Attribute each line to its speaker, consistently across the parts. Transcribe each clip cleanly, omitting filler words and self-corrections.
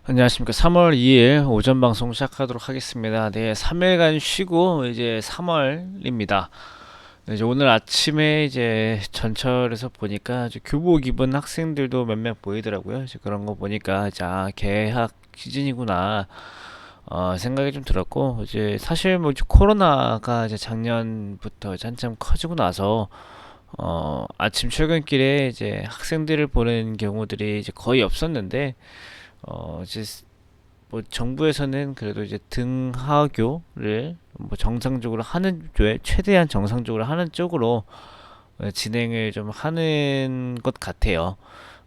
Speaker 1: 안녕하십니까. 3월 2일 오전 방송 시작하도록 하겠습니다. 네, 3일간 쉬고 이제 3월입니다. 이제 오늘 아침에 이제 전철에서 보니까 이제 교복 입은 학생들도 몇몇 보이더라고요. 이제 그런 거 보니까 자, 개학 시즌이구나. 생각이 좀 들었고, 이제 사실 뭐 이제 코로나가 이제 작년부터 이제 한참 커지고 나서 아침 출근길에 이제 학생들을 보는 경우들이 이제 거의 없었는데 이제 뭐 정부에서는 그래도 이제 등하교를 뭐 정상적으로 하는 쪽 최대한 정상적으로 하는 쪽으로 진행을 좀 하는 것 같아요.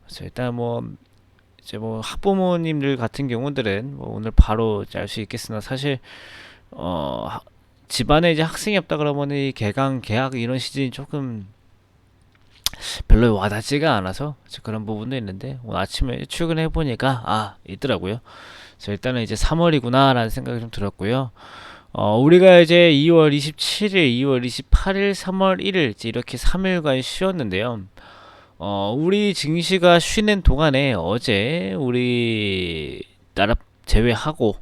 Speaker 1: 그래서 일단 뭐 이제 뭐 학부모님들 같은 경우들은 뭐 오늘 바로 알 수 있겠으나 사실 어 집안에 이제 학생이 없다 그러면 이 개강 개학 이런 시즌이 조금 별로 와닿지가 않아서 그런 부분도 있는데 오늘 아침에 출근해 보니까 있더라고요. 그래서 일단은 이제 3월이구나라는 생각이 좀 들었고요. 우리가 이제 2월 27일, 2월 28일, 3월 1일 이렇게 3일간 쉬었는데요. 우리 증시가 쉬는 동안에 어제 우리 나라 제외하고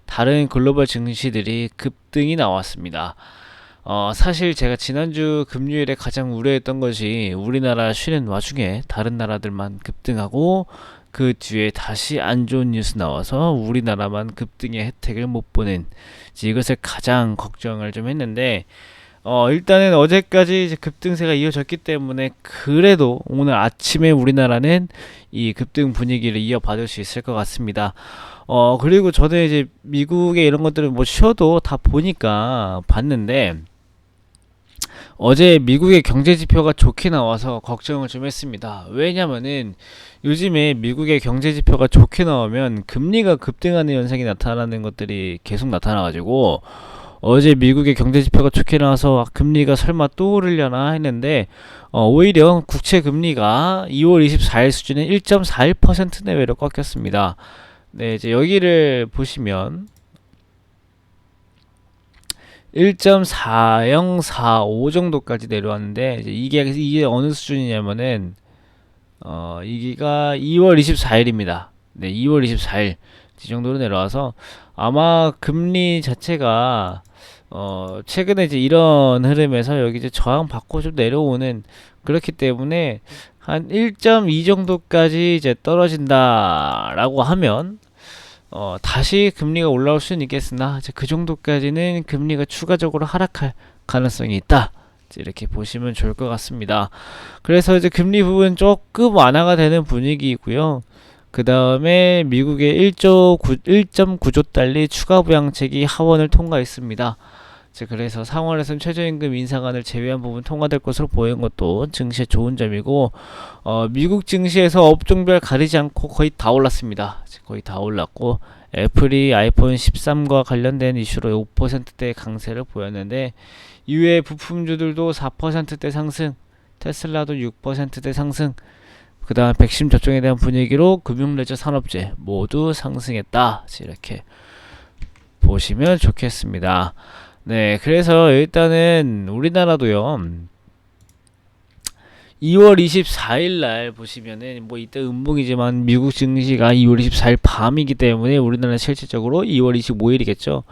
Speaker 1: 다른 글로벌 증시들이 급등이 나왔습니다. 사실 제가 지난주 금요일에 가장 우려했던 것이 우리나라 쉬는 와중에 다른 나라들만 급등하고 그 뒤에 다시 안 좋은 뉴스 나와서 우리나라만 급등의 혜택을 못 보는 이것을 가장 걱정을 좀 했는데 일단은 어제까지 이제 급등세가 이어졌기 때문에 그래도 오늘 아침에 우리나라는 이 급등 분위기를 이어받을 수 있을 것 같습니다. 그리고 저는 이제 미국의 이런 것들을 뭐 쉬어도 다 보니까 봤는데 어제 미국의 경제 지표가 좋게 나와서 걱정을 좀 했습니다. 왜냐면은 요즘에 미국의 경제 지표가 좋게 나오면 금리가 급등하는 현상이 나타나는 것들이 계속 나타나가지고 어제 미국의 경제 지표가 좋게 나와서 금리가 설마 또 오르려나 했는데 오히려 국채 금리가 2월 24일 수준에 1.41% 내외로 꺾였습니다. 네, 이제 여기를 보시면 1.4045 정도까지 내려왔는데 이게 어느 수준이냐면은 이게가 2월 24일입니다. 네, 2월 24일 이 정도로 내려와서 아마 금리 자체가 최근에 이제 이런 흐름에서 여기 이제 저항 받고 좀 내려오는 그렇기 때문에 한 1.2 정도까지 이제 떨어진다라고 하면 다시 금리가 올라올 수는 있겠으나 이제 그 정도까지는 금리가 추가적으로 하락할 가능성이 있다. 이렇게 보시면 좋을 것 같습니다. 그래서 이제 금리 부분 조금 완화가 되는 분위기이고요. 그 다음에 미국의 1.9조 달러 추가 부양책이 하원을 통과했습니다. 그래서 상원에서는 최저임금 인상안을 제외한 부분 통과될 것으로 보이는 것도 증시에 좋은 점이고 미국 증시에서 업종별 가리지 않고 거의 다 올랐습니다. 거의 다 올랐고 애플이 아이폰 13과 관련된 이슈로 5%대 강세를 보였는데 이외의 부품주들도 4%대 상승, 테슬라도 6%대 상승, 그 다음 백신 접종에 대한 분위기로 금융레저 산업재 모두 상승했다. 이렇게 보시면 좋겠습니다. 네, 그래서 일단은 우리나라도요. 2월 24일 날 보시면은 뭐 이때 음봉이지만 미국 증시가 2월 24일 밤이기 때문에 우리나라는 실질적으로 2월 25일이겠죠.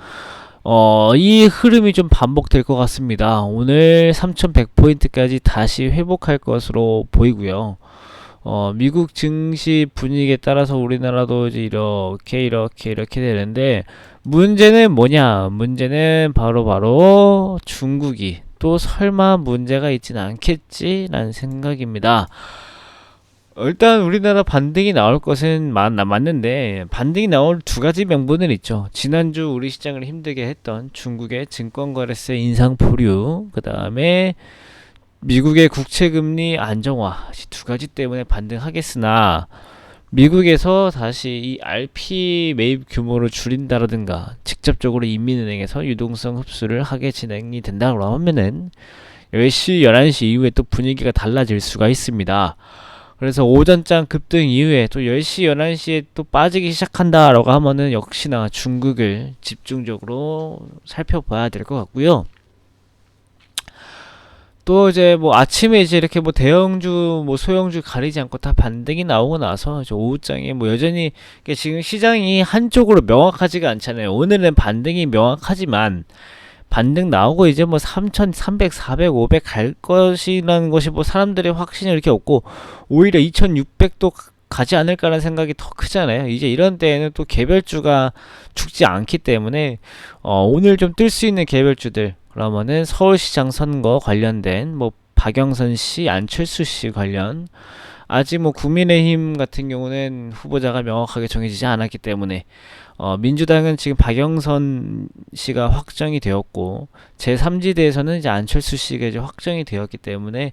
Speaker 1: 이 흐름이 좀 반복될 것 같습니다. 오늘 3100포인트까지 다시 회복할 것으로 보이고요. 미국 증시 분위기에 따라서 우리나라도 이제 이렇게 되는데 문제는 뭐냐? 문제는 바로 중국이 또 설마 문제가 있지는 않겠지라는 생각입니다. 일단 우리나라 반등이 나올 것은 맞는데 반등이 나올 두 가지 명분은 있죠. 지난주 우리 시장을 힘들게 했던 중국의 증권거래세 인상 보류, 그 다음에 미국의 국채금리 안정화 두 가지 때문에 반등하겠으나 미국에서 다시 이 RP 매입 규모를 줄인다라든가 직접적으로 인민은행에서 유동성 흡수를 하게 진행이 된다고 하면은 10시, 11시 이후에 또 분위기가 달라질 수가 있습니다. 그래서 오전장 급등 이후에 또 10시, 11시에 또 빠지기 시작한다라고 하면은 역시나 중국을 집중적으로 살펴봐야 될 것 같고요. 또 이제 뭐 아침에 이제 이렇게 뭐 대형주 뭐 소형주 가리지 않고 다 반등이 나오고 나서 이제 오후장에 뭐 여전히 이게 지금 시장이 한쪽으로 명확하지가 않잖아요. 오늘은 반등이 명확하지만 반등 나오고 이제 뭐 3,300, 400, 500 갈 것이라는 것이 뭐 사람들의 확신이 이렇게 없고 오히려 2,600도 가지 않을까라는 생각이 더 크잖아요. 이제 이런 때에는 또 개별주가 죽지 않기 때문에 오늘 좀 뜰 수 있는 개별주들 그러면은 서울시장 선거 관련된 뭐 박영선 씨, 안철수 씨 관련 아직 뭐 국민의힘 같은 경우는 후보자가 명확하게 정해지지 않았기 때문에 민주당은 지금 박영선 씨가 확정이 되었고 제3지대에서는 이제 안철수 씨가 이제 확정이 되었기 때문에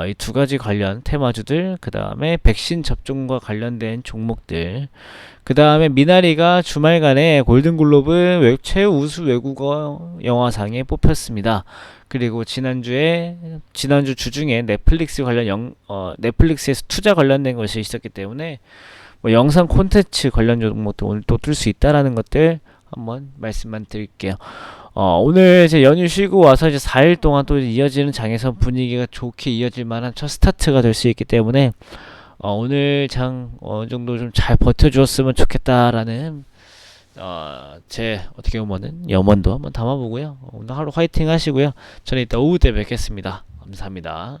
Speaker 1: 이 두 가지 관련 테마주들 그 다음에 백신 접종과 관련된 종목들 그 다음에 미나리가 주말간에 골든글로브 최우수 외국어 영화상에 뽑혔습니다. 그리고 지난주 주중에 넷플릭스 넷플릭스에서 투자 관련된 것이 있었기 때문에 뭐 영상 콘텐츠 관련 종목도 오늘 또 뜰 수 있다라는 것들 한번 말씀만 드릴게요. 오늘 이제 연휴 쉬고 와서 이제 4일 동안 또 이어지는 장에서 분위기가 좋게 이어질 만한 첫 스타트가 될 수 있기 때문에 오늘 장 어느 정도 좀 잘 버텨주었으면 좋겠다라는 제 어떻게 보면은 염원도 한번 담아보고요. 오늘 하루 화이팅 하시고요. 저는 이따 오후 때 뵙겠습니다. 감사합니다.